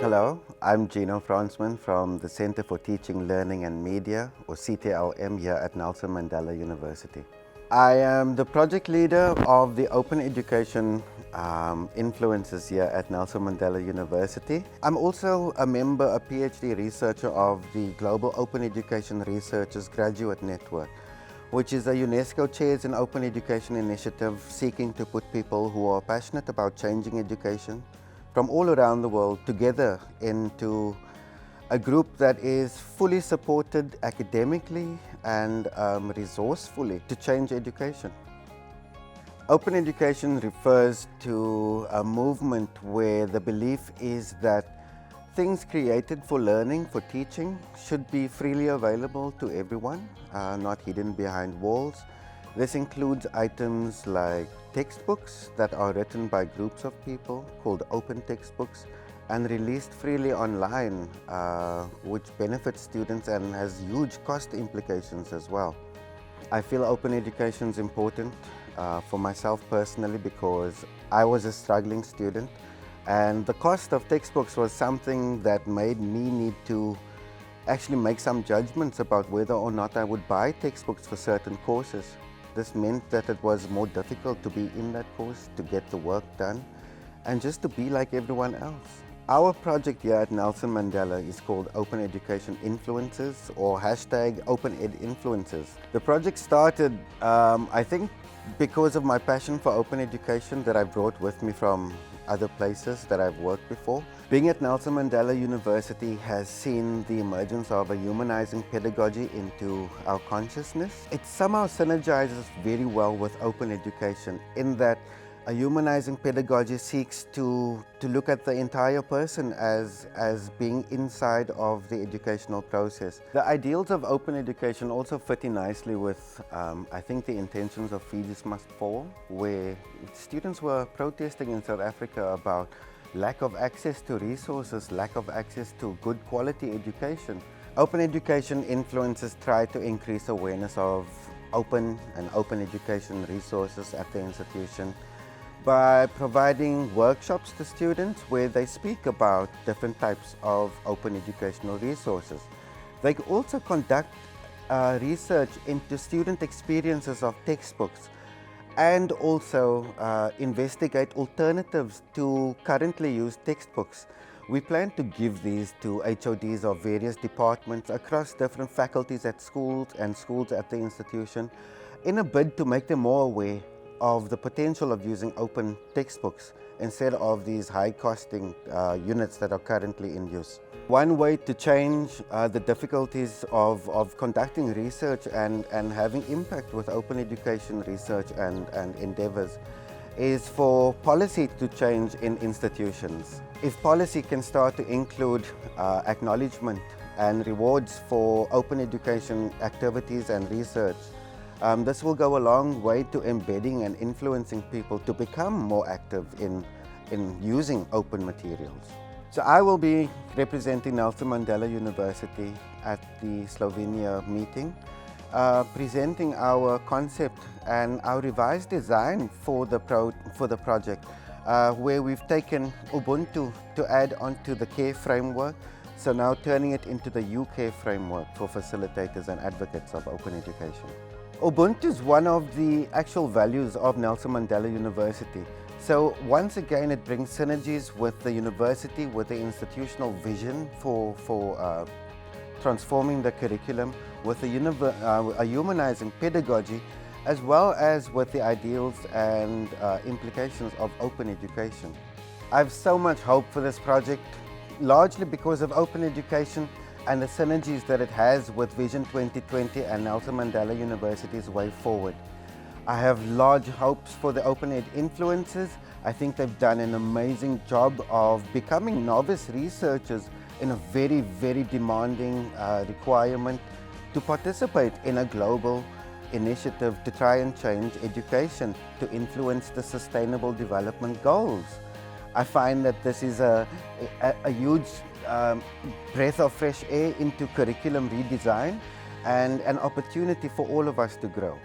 Hello, I'm Gino Fransman from the Center for Teaching, Learning and Media, or CTLM, here at Nelson Mandela University. I am the project leader of the Open Education influences here at Nelson Mandela University. I'm also a member, a PhD researcher of the Global Open Education Researchers Graduate Network, which is a UNESCO Chairs in Open Education initiative seeking to put people who are passionate about changing education from all around the world together into a group that is fully supported academically and resourcefully to change education. Open education refers to a movement where the belief is that things created for learning, for teaching, should be freely available to everyone, not hidden behind walls. This includes items like textbooks that are written by groups of people called open textbooks and released freely online, which benefits students and has huge cost implications as well. I feel open education is important for myself personally because I was a struggling student, and the cost of textbooks was something that made me need to actually make some judgments about whether or not I would buy textbooks for certain courses. This meant that it was more difficult to be in that course, to get the work done, and just to be like everyone else. Our project here at Nelson Mandela is called Open Education Influencers, or hashtag #OpenEdInfluencers. The project started, I think, because of my passion for open education that I brought with me from other places that I've worked before. Being at Nelson Mandela University has seen the emergence of a humanizing pedagogy into our consciousness. It somehow synergizes very well with open education in that a humanizing pedagogy seeks to look at the entire person as being inside of the educational process. The ideals of open education also fit in nicely with, I think, the intentions of Fees Must Fall, where students were protesting in South Africa about lack of access to resources, lack of access to good quality education. Open education influences try to increase awareness of open education resources at the institution by providing workshops to students where they speak about different types of open educational resources. They also conduct research into student experiences of textbooks and also investigate alternatives to currently used textbooks. We plan to give these to HODs of various departments across different faculties at schools and schools at the institution in a bid to make them more aware of the potential of using open textbooks instead of these high-costing units that are currently in use. One way to change the difficulties of conducting research and having impact with open education research and endeavors is for policy to change in institutions. If policy can start to include acknowledgement and rewards for open education activities and research, this will go a long way to embedding and influencing people to become more active in using open materials. So I will be representing Nelson Mandela University at the Slovenia meeting, presenting our concept and our revised design for the project, where we've taken Ubuntu to add onto the CARE framework, so now turning it into the UK framework for facilitators and advocates of open education. Ubuntu is one of the actual values of Nelson Mandela University. So once again, it brings synergies with the university, with the institutional vision for transforming the curriculum, with a humanizing pedagogy, as well as with the ideals and implications of open education. I have so much hope for this project, largely because of open education and the synergies that it has with Vision 2020 and Nelson Mandela University's way forward. I have large hopes for the Open Ed influencers. I think they've done an amazing job of becoming novice researchers in a very, very demanding requirement to participate in a global initiative to try and change education, to influence the Sustainable Development Goals. I find that this is a huge breath of fresh air into curriculum redesign and an opportunity for all of us to grow.